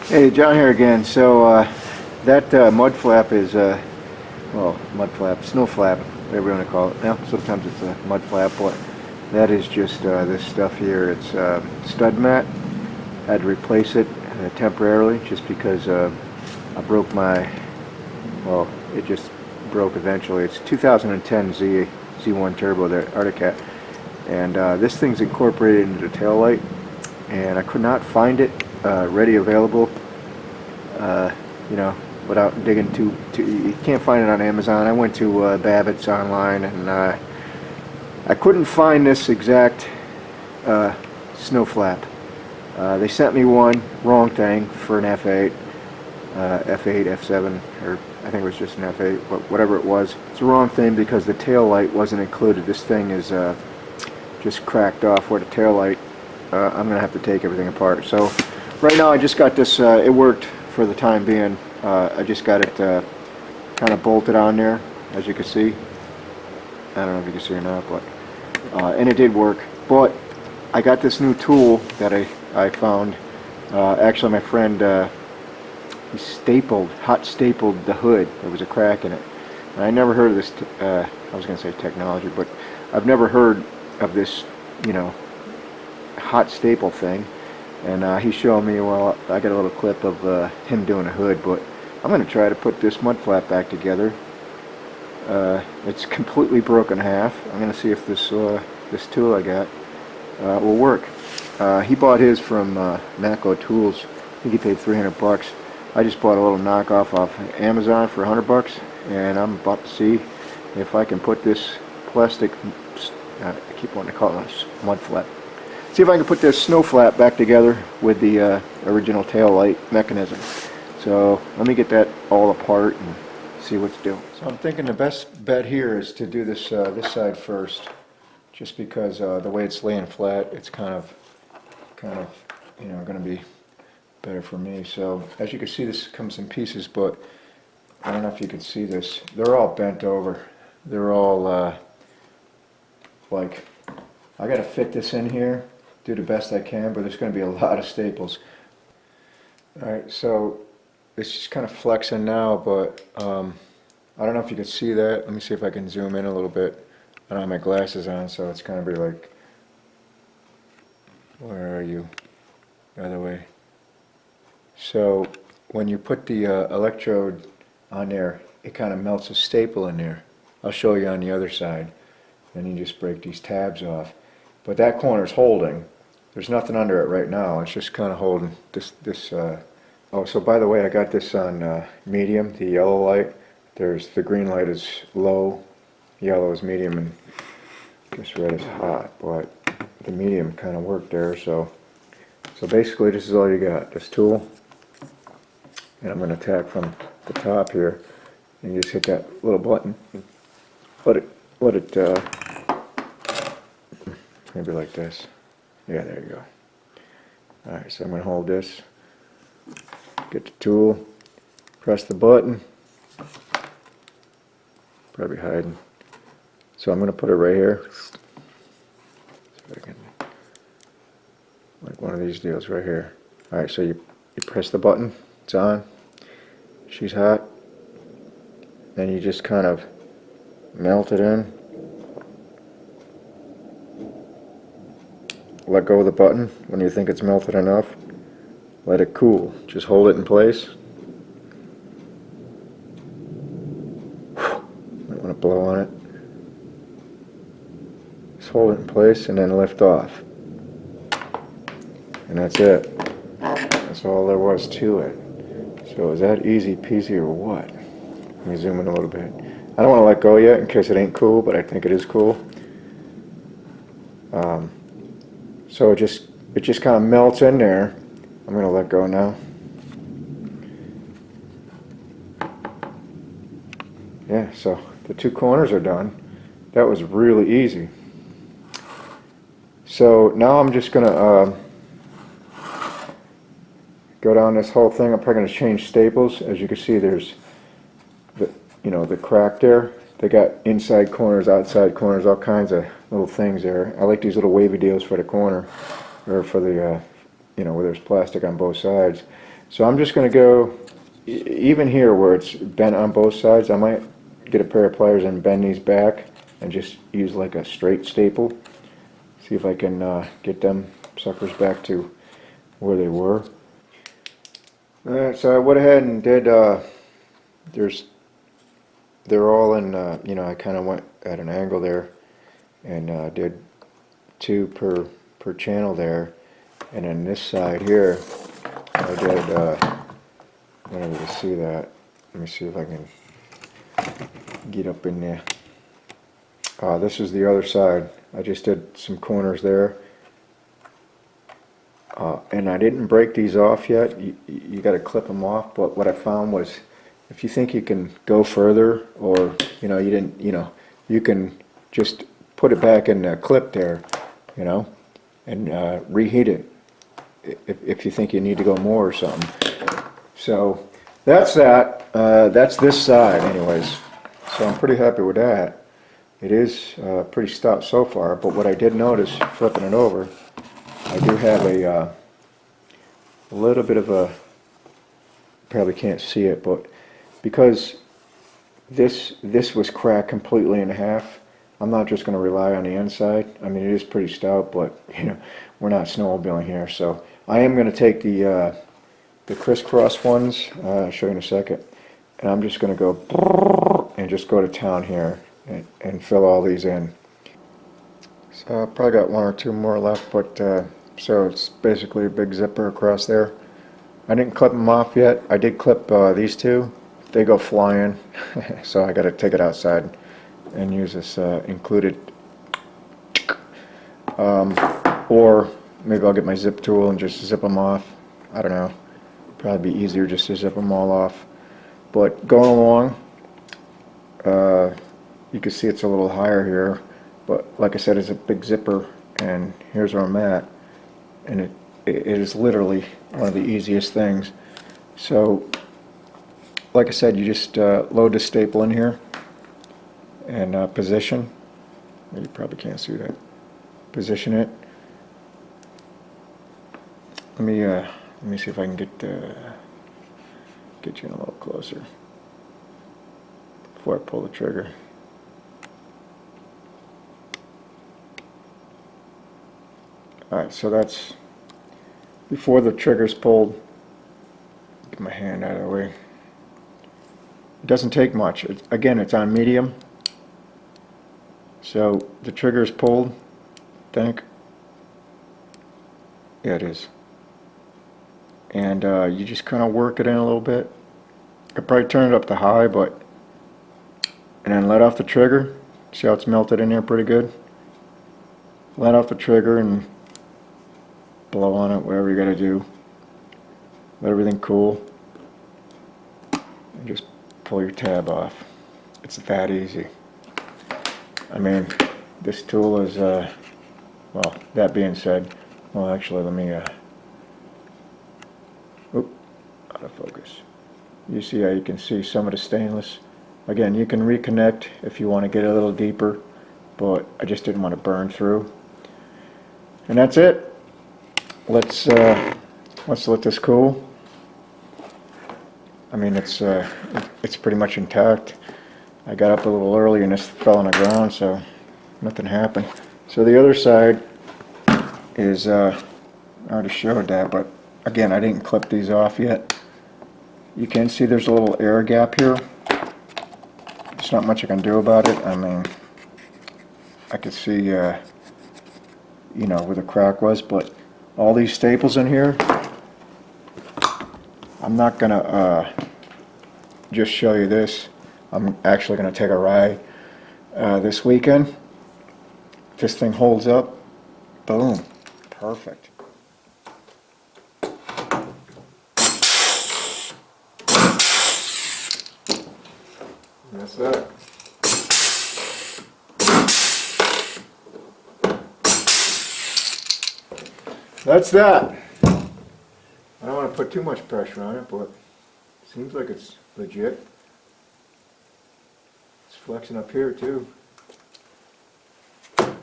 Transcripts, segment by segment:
Hey, John here again. So that mud flap is, well, mud flap, snow flap, whatever you want to call it. Now, sometimes it's a mud flap, but that is just this stuff here. It's stud mat. I had to replace it temporarily just because I broke my, well, it just broke eventually. It's 2010 Z1 Turbo, the Arctic Cat, and this thing's incorporated into the tail light, and I could not find it ready available, you know, without digging too, you can't find it on Amazon. I went to Babbitt's online, and I couldn't find this exact snow flap. They sent me one, wrong thing, for an F8, F8, F7, or I think it was just an F8, but whatever it was. It's the wrong thing because the tail light wasn't included. This thing is just cracked off where the tail light. I'm gonna have to take everything apart. So right now I just got this, it worked for the time being. I just got it kind of bolted on there, as you can see. I don't know if you can see or not, but and it did work. But I got this new tool that I found. Actually, my friend he hot stapled the hood. There was a crack in it. And I never heard of this. I was going to say technology, but I've never heard of this, you know, hot staple thing. And he showed me. Well, I got a little clip of him doing a hood, but I'm going to try to put this mud flap back together. It's completely broken in half. I'm going to see if this this tool I got will work. He bought his from Naco Tools. I think he paid 300 bucks. I just bought a little knockoff off Amazon for 100 bucks, and I'm about to see if I can put this plastic, I keep wanting to call it a mud flap. See if I can put this snow flap back together with the original tail light mechanism. So let me get that all apart and see what's doing. So I'm thinking the best bet here is to do this this side first, just because the way it's laying flat, it's kind of you know, going to be better for me. So as you can see, this comes in pieces, but I don't know if you can see this. They're all bent over. They're all like, I got to fit this in here, do the best I can, but there's going to be a lot of staples. Alright, so it's just kind of flexing now, but I don't know if you can see that. Let me see if I can zoom in a little bit. I don't have my glasses on, so it's kind of be like, where are you? The other way. So when you put the electrode on there, it kind of melts a staple in there. I'll show you on the other side. Then you just break these tabs off. But that corner's holding. There's nothing under it right now. It's just kind of holding this. Oh, so by the way, I got this on medium, the yellow light. The green light is low, yellow is medium, and I guess red is hot. But the medium kind of worked there. So basically, this is all you got. This tool, and I'm going to tack from the top here, and you just hit that little button. Let it maybe like this. Yeah, there you go. Alright, so I'm going to hold this, get the tool, press the button, probably hiding. So I'm going to put it right here. So I can, like one of these deals right here. Alright, so you press the button, it's on, she's hot, then you just kind of melt it in. Let go of the button when you think it's melted enough. Let it cool. Just hold it in place. Might want to blow on it. Just hold it in place and then lift off. And that's it. That's all there was to it. So is that easy peasy or what? Let me zoom in a little bit. I don't want to let go yet in case it ain't cool, but I think it is cool. So it just kind of melts in there. I'm going to let go now. Yeah, so the two corners are done. That was really easy. So now I'm just going to go down this whole thing. I'm probably going to change staples. As you can see, there's the crack there. They got inside corners, outside corners, all kinds of little things there. I like these little wavy deals for the corner, or for the, where there's plastic on both sides. So I'm just going to go, even here where it's bent on both sides, I might get a pair of pliers and bend these back and just use like a straight staple. See if I can get them suckers back to where they were. Alright, so I went ahead and did, they're all in, you know, I kind of went at an angle there and did two per channel there. And then this side here, I did, I don't know if you can see that. Let me see if I can get up in there. This is the other side. I just did some corners there. And I didn't break these off yet. You got to clip them off. But what I found was, if you think you can go further, or you know, you can just put it back in the clip there, you know, and reheat it if you think you need to go more or something. So that's that. That's this side, anyways. So I'm pretty happy with that. It is pretty stout so far. But what I did notice, flipping it over, I do have a little bit of a, probably can't see it, but because this was cracked completely in half, I'm not just going to rely on the inside. I mean, it is pretty stout, but you know, we're not snowmobiling here, so I am going to take the crisscross ones. I'll show you in a second, and I'm just going to go and just go to town here and fill all these in. So I probably got one or two more left, but so it's basically a big zipper across there. I didn't clip them off yet. I did clip these two. They go flying, so I got to take it outside and use this included. Or maybe I'll get my zip tool and just zip them off. I don't know. Probably be easier just to zip them all off. But going along, you can see it's a little higher here. But like I said, it's a big zipper, and here's where I'm at. And it is literally one of the easiest things. So, like I said, you just load the staple in here and position. You probably can't see that. Position it. Let me see if I can get you in a little closer before I pull the trigger. Alright, so that's before the trigger's pulled. Get my hand out of the way. It doesn't take much. Again, it's on medium. So the trigger is pulled, I think. Yeah, it is. And you just kind of work it in a little bit. I probably turn it up to high, and then let off the trigger. See how it's melted in there pretty good? Let off the trigger and blow on it, whatever you got to do. Let everything cool. And just pull your tab off. It's that easy. I mean, this tool is, well, that being said, well, actually, let me, oop, out of focus. You see how you can see some of the stainless. Again, you can reconnect if you want to get a little deeper, but I just didn't want to burn through. And that's it. Let's let this cool. I mean, it's pretty much intact. I got up a little early and this fell on the ground, so nothing happened. So the other side is, I already showed that, but again, I didn't clip these off yet. You can see there's a little air gap here. There's not much I can do about it. I mean, I could see, you know, where the crack was, but all these staples in here, I'm not gonna just show you this. I'm actually gonna take a ride this weekend. If this thing holds up, boom, perfect. That's that. That's that. I don't want to put too much pressure on it, but it seems like it's legit. It's flexing up here too. It's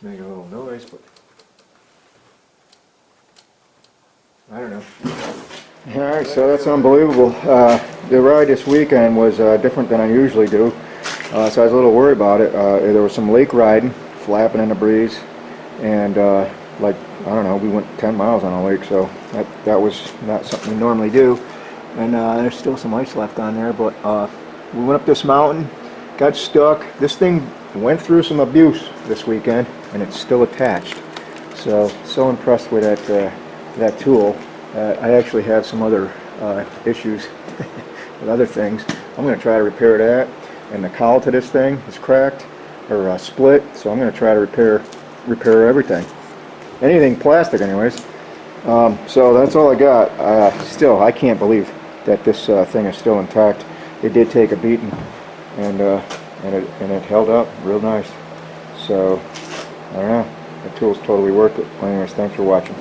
making a little noise, but I don't know. Alright, so that's unbelievable. The ride this weekend was different than I usually do, so I was a little worried about it. There was some lake riding, flapping in the breeze, and like, I don't know, we went 10 miles on a lake, so that was not something we normally do. And there's still some ice left on there, but we went up this mountain, got stuck. This thing went through some abuse this weekend, and it's still attached. So impressed with that tool. I actually have some other issues with other things. I'm going to try to repair that. And the cowl to this thing is cracked or split, so I'm going to try to repair everything. Anything plastic, anyways. So that's all I got. Still, I can't believe that this thing is still intact. It did take a beating, and it held up real nice. So I don't know. The tool's totally worth it. Anyways, thanks for watching.